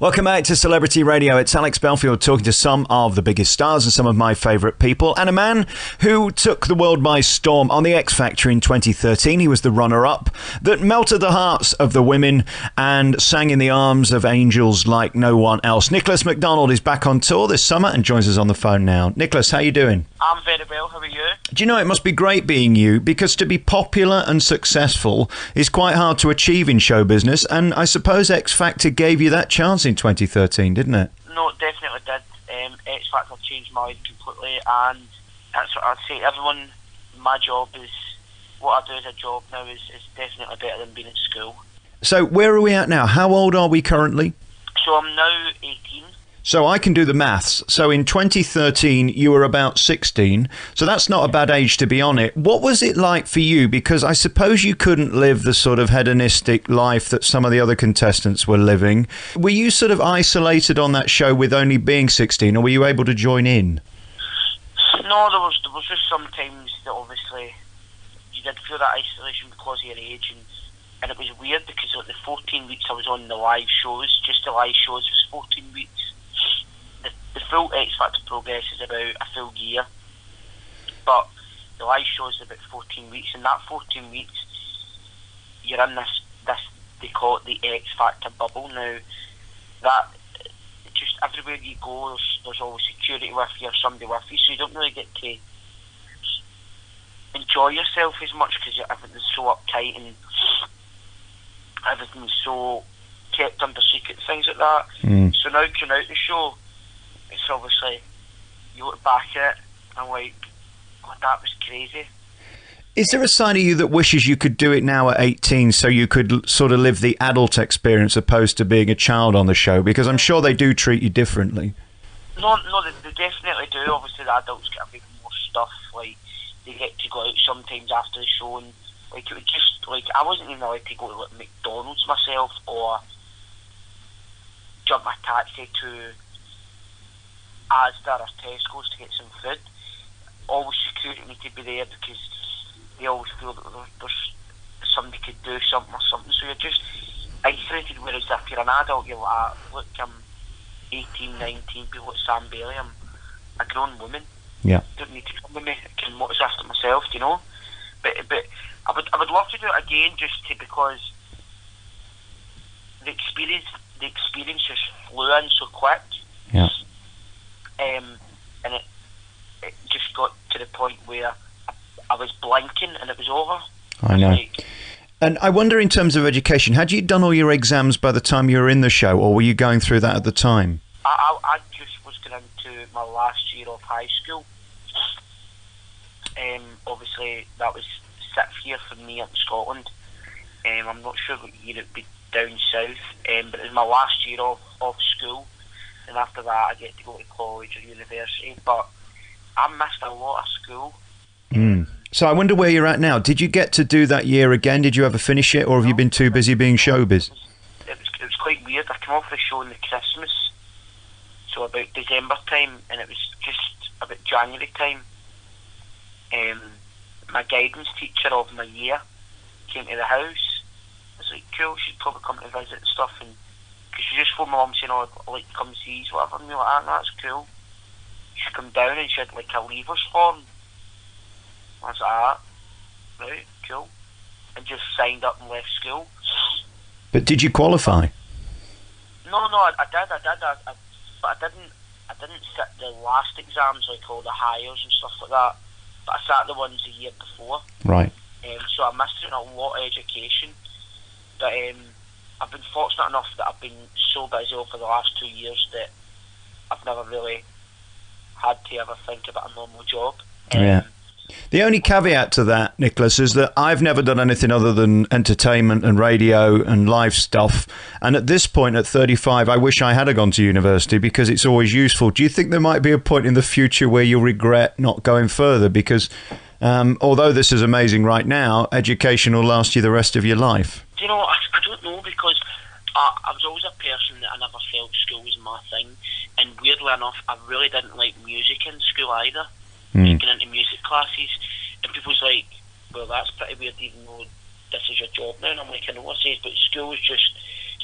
Welcome back to Celebrity Radio. It's Alex Belfield talking to some of the biggest stars and some of my favourite people, and a man who took the world by storm on the X Factor in 2013. He was the runner-up that melted the hearts of the women and sang in the arms of angels like no one else. Nicholas McDonald is back on tour this summer and joins us on the phone now. Nicholas, how are you doing? I'm very well. How are you? Do you know, it must be great being you, because to be popular and successful is quite hard to achieve in show business, and I suppose X Factor gave you that chance in 2013, didn't it? No, it definitely did. X Factor changed my life completely, and that's what I'd say to everyone. My job is, what I do as a job now is definitely better than being at school. So where are we at now? How old are we currently? So I'm now 18. So I can do the maths. So in 2013, you were about 16. So that's not a bad age to be on it. What was it like for you? Because I suppose you couldn't live the sort of hedonistic life that some of the other contestants were living. Were you sort of isolated on that show with only being 16, or were you able to join in? No, there was just sometimes that obviously you did feel that isolation because of your age, and it was weird because like the 14 weeks I was on the live shows, just the live shows was 14 weeks. The full X Factor progress is about a full year, but the live show is about 14 weeks, and that 14 weeks you're in this they call it the X Factor bubble. Now that just everywhere you go, there's always security with you or somebody with you, so you don't really get to enjoy yourself as much because everything's so uptight and everything's so kept under secret, things like that. So now coming out the show, it's obviously, you look back at it and like, God, that was crazy. Is there a side of you that wishes you could do it now at 18 so you could sort of live the adult experience opposed to being a child on the show? Because I'm sure they do treat you differently. No, they definitely do. Obviously the adults get a bit more stuff, like they get to go out sometimes after the show, and like it would just, like I wasn't even allowed to go to like McDonald's myself or jump a taxi to Asda or Tesco's to get some food. Always security need to be there because they always feel that there's somebody could do something or something, so you're just isolated, whereas if you're an adult you're like, look, I'm 18, 19, people like Sam Bailey, I'm a grown woman. Yeah. Don't need to come with me, I can look after myself, you know. But I would love to do it again just because the experience just flew in so quick. Yeah. And it just got to the point where I was blinking and it was over. I know. And I wonder, in terms of education, had you done all your exams by the time you were in the show, or were you going through that at the time? I just was going into my last year of high school. Obviously, that was 6th year for me up in Scotland. I'm not sure what year it would be down south, but it was my last year of school. And after that I get to go to college or university, but I missed a lot of school. So I wonder where you're at now. Did you get to do that year again? Did you ever finish it, or have you been too busy being showbiz? It was quite weird. I came off the show in the Christmas, so about December time, and it was just about January time. My guidance teacher of my year came to the house. I was like, cool, she'd probably come to visit and stuff, and because she just phoned my mum saying, oh, I'd like to come see you, whatever, and we were like, that's cool. She come down and she had like a leavers form. I was like, right, cool. And just signed up and left school. But did you qualify? No, I did, but I didn't sit the last exams, like all the hires and stuff like that, but I sat the ones the year before. Right. So I missed out on a lot of education, but I've been fortunate enough that I've been so busy over the last 2 years that I've never really had to ever think about a normal job. Yeah. The only caveat to that, Nicholas, is that I've never done anything other than entertainment and radio and live stuff. And at this point, at 35, I wish I had gone to university because it's always useful. Do you think there might be a point in the future where you'll regret not going further? Because although this is amazing right now, education will last you the rest of your life. Do you know, I don't know, because I was always a person that I never felt school was my thing. And weirdly enough, I really didn't like music in school either. Getting into music classes, and people's like, well, that's pretty weird even though this is your job now, and I'm like, I know what I say, but school is just,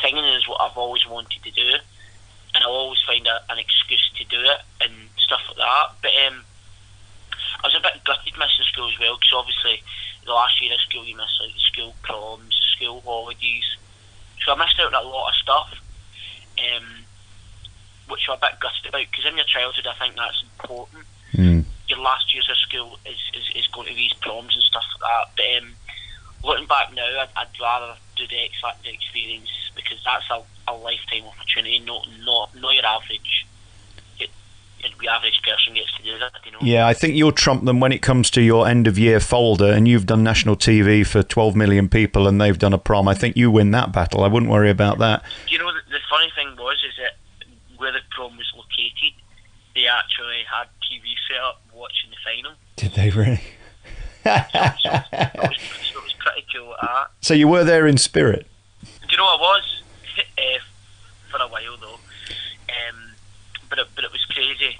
singing is what I've always wanted to do, find an excuse to do it and stuff like that. But I was a bit gutted missing school as well, because obviously the last year of school you miss like the school proms, the school holidays, so I missed out on a lot of stuff, which I'm a bit gutted about, because in your childhood I think that's important. Your last years of school is going to these proms and stuff like that. But looking back now, I'd rather do the X Factor experience, because that's a lifetime opportunity, not your average. The average person gets to do that, you know. Yeah, I think you'll trump them when it comes to your end of year folder, and you've done national TV for 12 million people and they've done a prom. I think you win that battle. I wouldn't worry about that. You know, the funny thing is that where the prom was located, they actually had TV set up watching the final. Did they really? So it was pretty cool at that. So you were there in spirit? Do you know I was? For a while though. But it was crazy.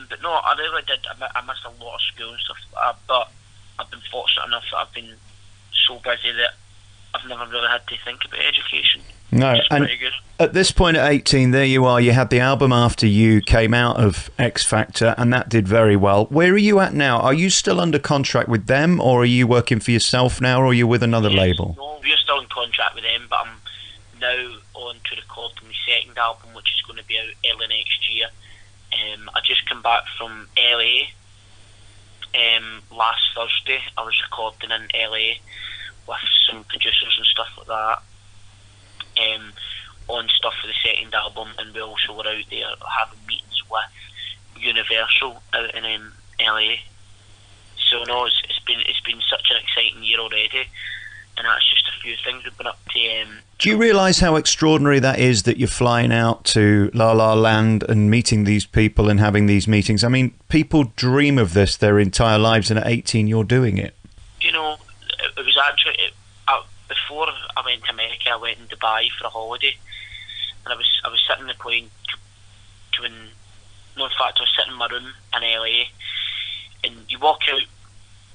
But no, I really did. I missed a lot of school and stuff like that, but I've been fortunate enough that I've been so busy that I've never really had to think about education. No, and at this point at 18, there you are. You had the album after you came out of X Factor, and that did very well. Where are you at now? Are you still under contract with them, or are you working for yourself now, or are you with another label? No, we're still in contract with them, but I'm now on to recording my second album, which is going to be out early next year. I just come back from LA last Thursday. I was recording in LA with some producers and stuff like that, on stuff for the second album, and we also were out there having meetings with Universal out in LA. So no, it's been such an exciting year already, and that's just a few things we've been up to. Do you realise how extraordinary that is, that you're flying out to La La Land and meeting these people and having these meetings? I mean, people dream of this their entire lives, and at 18 you're doing it. You know, it was actually... before I went to America, I went in Dubai for a holiday, and I was sitting in the plane in fact I was sitting in my room in LA, and you walk out,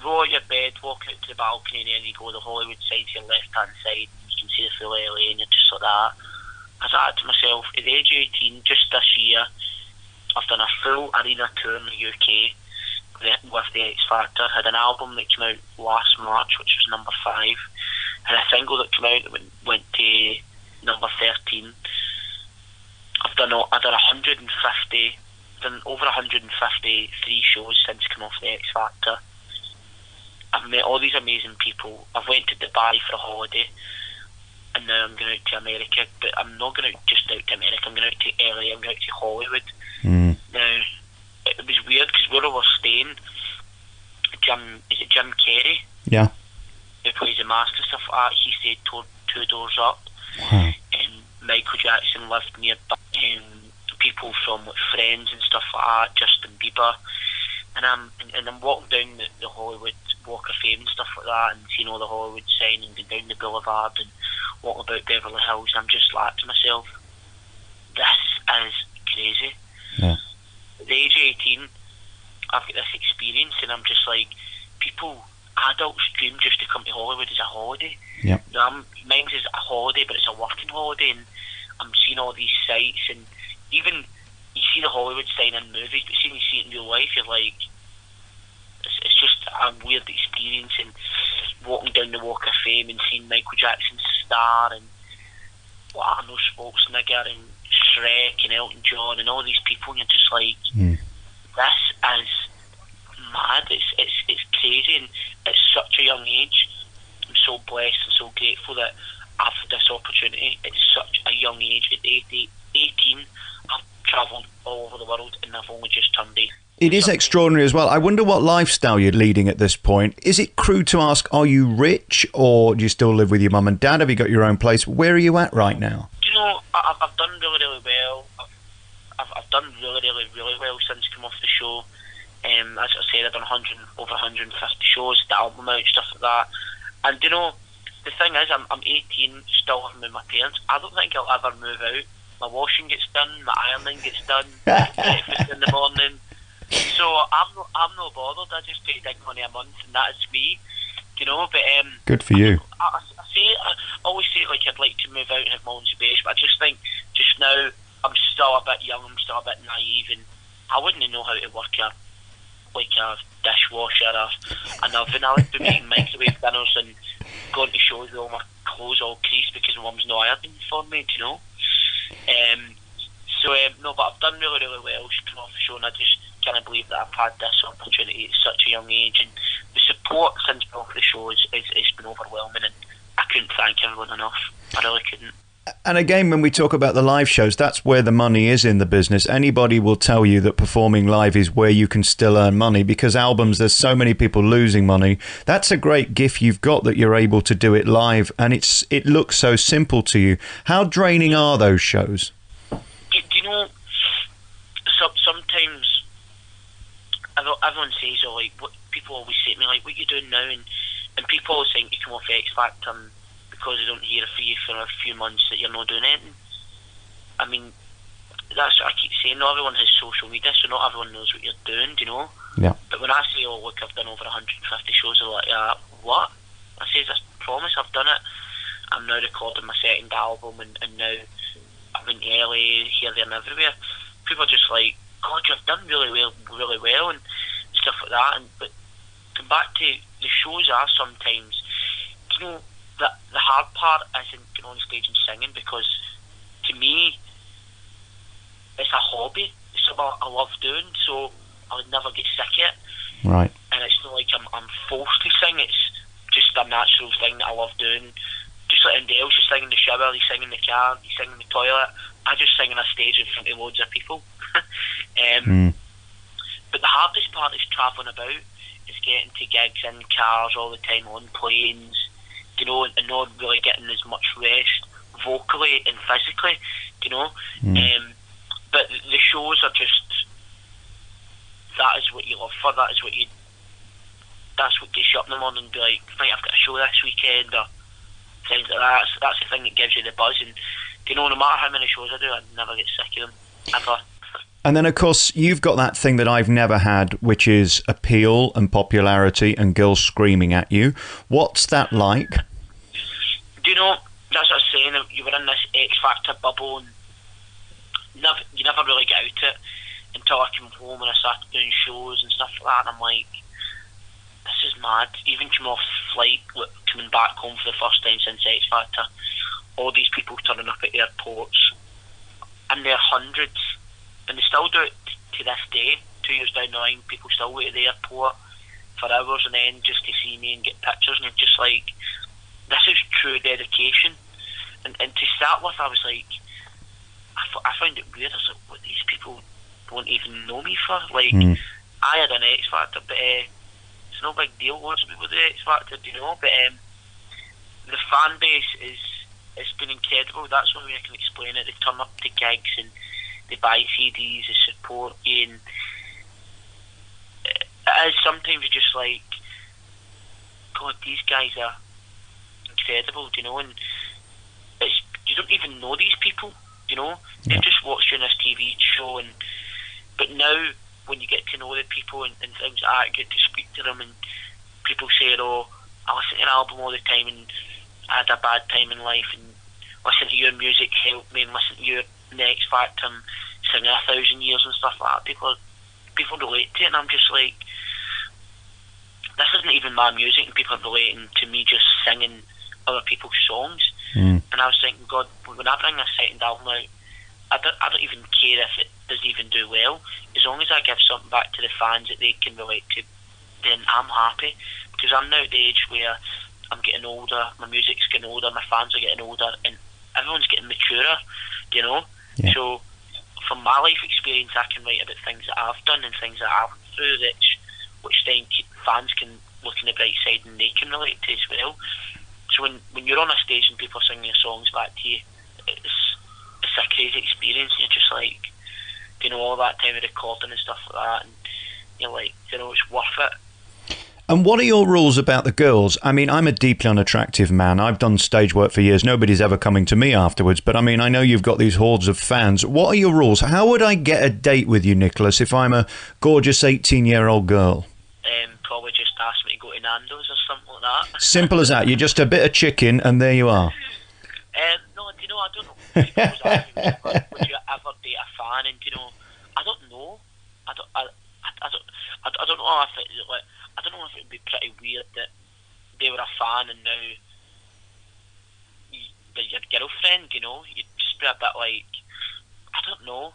roll out your bed, walk out to the balcony, and then you go to the Hollywood side to your left hand side, and you can see the full LA, and you're just like that. I thought to myself, at the age of 18, just this year, I've done a full arena tour in the UK with the X Factor. Had an album that came out last March, which was number 5, and a single that came out that went to number 13. I've done over 153 shows since coming off the X Factor. I've met all these amazing people. I've went to Dubai for a holiday, and now I'm going out to America. But I'm not going out just out to America. I'm going out to LA. I'm going out to Hollywood. Now, it was weird because where I was staying, Jim Carrey? Yeah. Who plays the mask and stuff like that, he stayed two doors up. Wow. Michael Jackson lived nearby. People from Friends and stuff like that, Justin Bieber, and I'm walking down the Hollywood Walk of Fame and stuff like that, and seeing all the Hollywood sign and going down the boulevard and walking about Beverly Hills, and I'm just like to myself, this is crazy. Yeah. At the age of 18, I've got this experience, and I'm just like, adults dream just to come to Hollywood as a holiday. Yeah. Mine is a holiday, but it's a working holiday, and I'm seeing all these sites, and even you see the Hollywood sign in movies, but seeing you see it in real life, you're like, it's just a weird experience. And walking down the Walk of Fame and seeing Michael Jackson's star, and Arnold Schwarzenegger and Shrek and Elton John and all these people, and you're just like, this is mad. It's crazy, and at such a young age, I'm so blessed and so grateful that I've had this opportunity at such a young age. At the age of 18, I've travelled all over the world, and I've only just turned 18. It is extraordinary as well. I wonder what lifestyle you're leading at this point. Is it crude to ask, are you rich, or do you still live with your mum and dad? Have you got your own place? Where are you at right now? Do you know, I've done really, really well. I've done really, really, really well since I came off the show. As I said, I've done over 150 shows, the album out, stuff like that. And you know, the thing is, I'm 18, still living with my parents. I don't think I'll ever move out. My washing gets done, my ironing gets done, breakfast in the morning. So I'm not bothered. I just pay £10 a month, and that is me. You know, but good for you. I always say like I'd like to move out and have my own space, but I just think just now I'm still a bit young, I'm still a bit naive, and I wouldn't know how to work a dishwasher or an oven. I would be making microwave dinners and going to shows with all my clothes all creased because my mum's not ironing for me, do you know? No, but I've done really, really well coming off the show, and I just can't believe that I've had this opportunity at such a young age, and the support since being off the show has been overwhelming, and I couldn't thank everyone enough. I really couldn't. And again, when we talk about the live shows, that's where the money is in the business. Anybody will tell you that performing live is where you can still earn money, because albums, there's so many people losing money. That's a great gift you've got, that you're able to do it live, and it looks so simple to you. How draining are those shows? Do you know, sometimes everyone says, what people always say to me, like, what you doing now? And people always think you come off X Factor and because they don't hear from you for a few months that you're not doing anything. I mean, that's what I keep saying. Not everyone has social media, so not everyone knows what you're doing, do you know? Yeah. But when I say, oh, look, I've done over 150 shows, they're like, what? I say, I promise I've done it. I'm now recording my second album, and now I'm in LA, here, there, and everywhere. People are just like, God, you've done really well, and stuff like that. But come back to the shows are sometimes, you know, the hard part isn't going on stage and singing, because to me it's a hobby. It's something I love doing, so I would never get sick of it. Right. And it's not like I'm forced to sing. It's just a natural thing that I love doing. Just like anybody else, you sing in the shower, you sing in the car, you sing in the toilet. I just sing on a stage in front of loads of people. But the hardest part is travelling about. It's getting to gigs in cars all the time, on planes, you know, and not really getting as much rest vocally and physically, you know. But the shows are just, that is what you live for. That's what gets you up in the morning and be like, right, I've got a show this weekend, or things like that. That's the thing that gives you the buzz. And you know, no matter how many shows I do, I never get sick of them, ever. And then, of course, you've got that thing that I've never had, which is appeal and popularity and girls screaming at you. What's that like? Do you know, that's what I was saying, you were in this X Factor bubble, and you never really get out of it until I came home and I started doing shows and stuff like that, and I'm like, this is mad. Even coming off flight, coming back home for the first time since X Factor, all these people turning up at airports, and they're hundreds, and they still do it to this day. 2 years down the line, people still wait at the airport for hours and then just to see me and get pictures, and it's just like, this is true dedication. And to start with, I was like, I found it weird. I was like, what, these people won't even know me for? Like, I had an X Factor, but it's no big deal. Lots of people do X Factor, do you know? But the fan base it's been incredible. That's one way I can explain it. They turn up to gigs and they buy CDs, they support you, and it is sometimes you're just like, God, these guys are incredible, do you know? And you don't even know these people, you know? They've just watched you on this TV show, but now when you get to know the people and things like that, you get to speak to them, and people say, oh, I listen to your album all the time and I had a bad time in life, and listen to your music helped me, and listen to your X Factor and singing 1,000 years and stuff like that. People relate to it, and I'm just like, this isn't even my music, and people are relating to me just singing other people's songs. And I was thinking, God, when I bring this second album out, I don't even care if it doesn't even do well. As long as I give something back to the fans that they can relate to, then I'm happy. Because I'm now at the age where I'm getting older, my music's getting older, my fans are getting older, and everyone's getting maturer, you know? Yeah. So from my life experience, I can write about things that I've done and things that I've been through, which then fans can look on the bright side and they can relate to as well. So when you're on a stage and people are singing your songs back to you, it's a crazy experience. You're just like, you know, all that time of recording and stuff like that, and you're like, you know, it's worth it. And what are your rules about the girls? I mean, I'm a deeply unattractive man. I've done stage work for years. Nobody's ever coming to me afterwards. But I mean, I know you've got these hordes of fans. What are your rules? How would I get a date with you, Nicholas, if I'm a gorgeous 18-year-old girl? Probably just ask me to go to Nando's or something like that. Simple as that. You're just a bit of chicken and there you are. No, do you know, I don't know. People always ask me, would you ever date a fan, and you know, I don't know. I don't know if it like, I don't know if it would be pretty weird that they were a fan and now they're your girlfriend. You know, you'd just be a bit like, I don't know.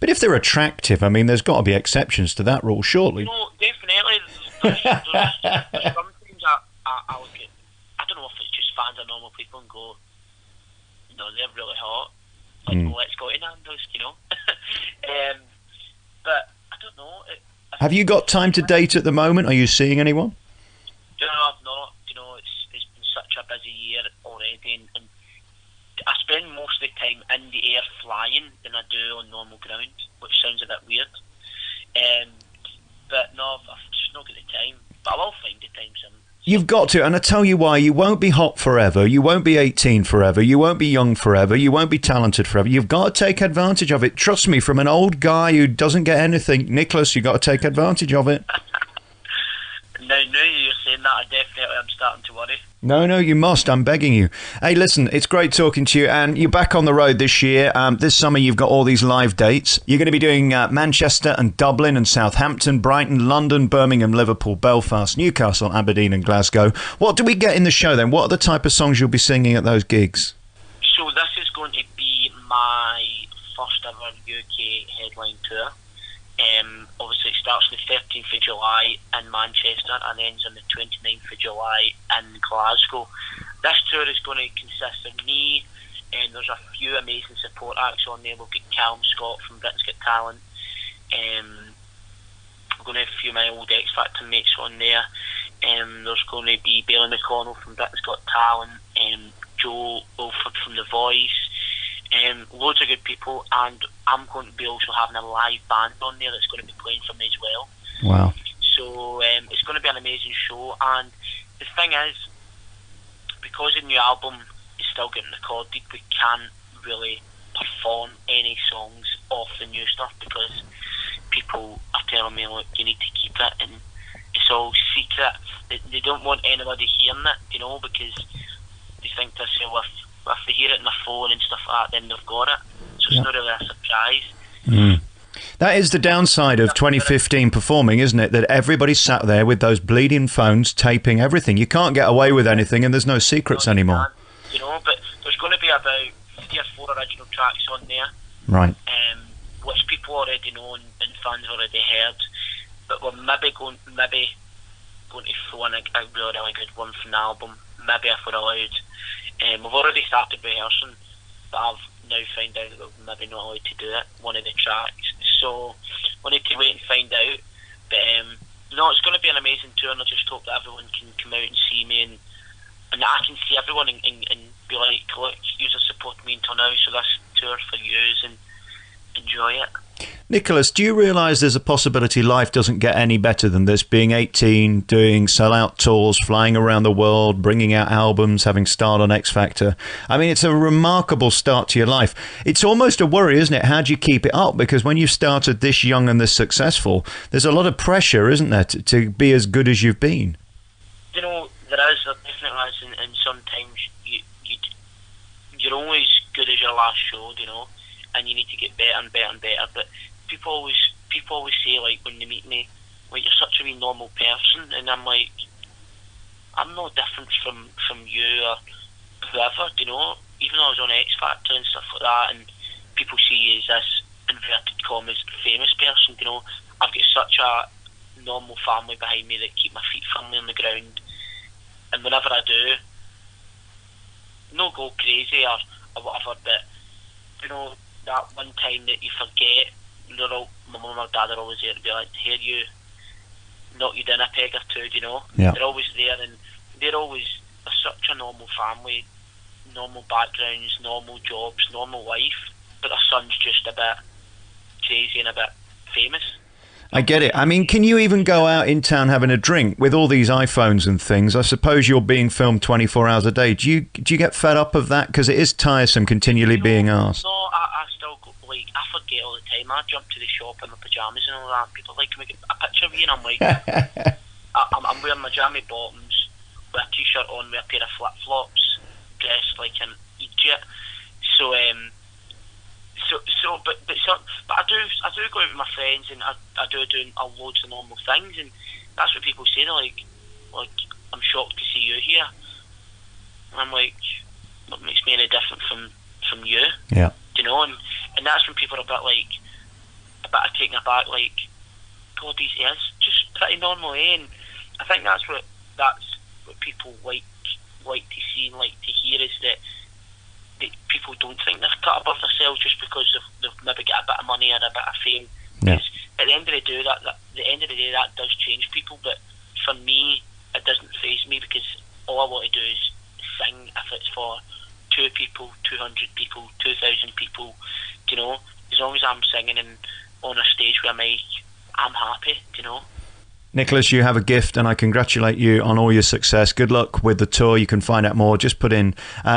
But if they're attractive, I mean, there's got to be exceptions to that rule, surely. No, definitely. There's sometimes I look at, I don't know if it's just fans of normal people and go, no, they're really hot. Like, well, let's go to Nando's, you know. But I don't know. Have you got time to date at the moment? Are you seeing anyone? You know, I've not. You know, it's been such a busy year already, and I spend most of the time in the air flying than I do on normal ground, which sounds a bit weird. But no, I've just not got the time. But I will find the time soon. You've got to, and I tell you why, you won't be hot forever, you won't be 18 forever, you won't be young forever, you won't be talented forever. You've got to take advantage of it. Trust me, from an old guy who doesn't get anything, Nicholas, you've got to take advantage of it. Now you're saying that, I'm starting to worry. No, you must. I'm begging you. Hey, listen, it's great talking to you, and you're back on the road this year. This summer, you've got all these live dates. You're going to be doing Manchester and Dublin and Southampton, Brighton, London, Birmingham, Liverpool, Belfast, Newcastle, Aberdeen and Glasgow. What do we get in the show then? What are the type of songs you'll be singing at those gigs? So this is going to be my first ever UK headline tour. Obviously, it starts on the 13th of July in Manchester and ends on the 29th of July in Glasgow. This tour is going to consist of me, and there's a few amazing support acts on there. We'll get Callum Scott from Britain's Got Talent. We're going to have a few of my old X Factor mates on there. There's going to be Bailey McConnell from Britain's Got Talent, Joe Wilford from The Voice. Loads of good people, and I'm going to be also having a live band on there that's going to be playing for me as well. Wow. So it's going to be an amazing show, and the thing is, because the new album is still getting recorded, we can't really perform any songs off the new stuff because people are telling me, look, you need to keep it, and it's all secret. They don't want anybody hearing it, you know, because they think to themselves, if they hear it on their phone and stuff like that, then they've got it. So it's not really a surprise. That is the downside of 2015 performing, isn't it? That everybody sat there with those bleeding phones taping everything. You can't get away with anything, and there's no secrets anymore. You know, but there's going to be about 3 or 4 original tracks on there. Right. Which people already know and fans already heard. But we're maybe going to throw in a really good one from the album. Maybe if we're allowed. We've already started rehearsing, but I've now found out that we're maybe not allowed to do it, one of the tracks. So we need to wait and find out. But no, it's going to be an amazing tour, and I just hope that everyone can come out and see me, and I can see everyone and be like, look, you are supporting me until now, so this tour for you, and enjoy it. Nicholas, do you realise there's a possibility life doesn't get any better than this? Being 18, doing sell-out tours, flying around the world, bringing out albums, having starred on X Factor. I mean, it's a remarkable start to your life. It's almost a worry, isn't it? How do you keep it up? Because when you've started this young and this successful, there's a lot of pressure, isn't there, to be as good as you've been? You know, there definitely is, and sometimes you're always good as your last show, you know, and you need to get better and better and better. But people always say, like, when they meet me, like, you're such a wee normal person, and I'm like, I'm no different from you or whoever, you know. Even though I was on X Factor and stuff like that, and people see you as this inverted commas famous person, you know, I've got such a normal family behind me that keep my feet firmly on the ground, and whenever I do, no go crazy or whatever, but you know, that one time that you forget, my mum and my dad are always there to be like, here, you knock you down a peg or two, you know. Yeah. They're always there, and they're such a normal family, normal backgrounds, normal jobs, normal life, but their son's just a bit crazy and a bit famous. I get it. I mean, can you even go out in town having a drink with all these iPhones and things? I suppose you're being filmed 24 hours a day. Do you get fed up of that? Because it is tiresome continually being asked. No, I still go, like, I forget all the time. I jump to the shop in my pyjamas and all that. People like, can we get a picture of you? And I'm like, I'm wearing my jammy bottoms with a t-shirt on with a pair of flip-flops, dressed like an idiot. So But I do go out with my friends, and I do loads of normal things, and that's what people say. They're like, I'm shocked to see you here. And I'm like, what makes me any different from you? Yeah. Do you know? And that's when people are a bit taken aback, like, God, he is just pretty normal, eh? And I think that's what people like to see and like to hear, is that people don't think they've cut above themselves just because they've maybe got a bit of money or a bit of fame. Yeah. At the end of the day, that does change people. But for me, it doesn't faze me, because all I want to do is sing. If it's for 2 people, 200 people, 2,000 people, you know, as long as I'm singing and on a stage with a mic, I'm happy, you know. Nicholas, you have a gift, and I congratulate you on all your success. Good luck with the tour. You can find out more. Just put in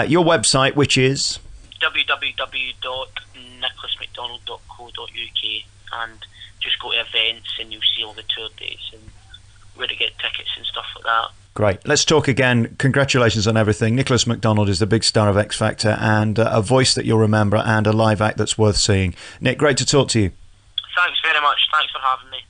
your website, which is www.nicholasmcdonald.co.uk, and just go to events and you'll see all the tour dates and where to get tickets and stuff like that. Great. Let's talk again. Congratulations on everything. Nicholas McDonald is the big star of X Factor, and a voice that you'll remember, and a live act that's worth seeing. Nick, great to talk to you. Thanks very much. Thanks for having me.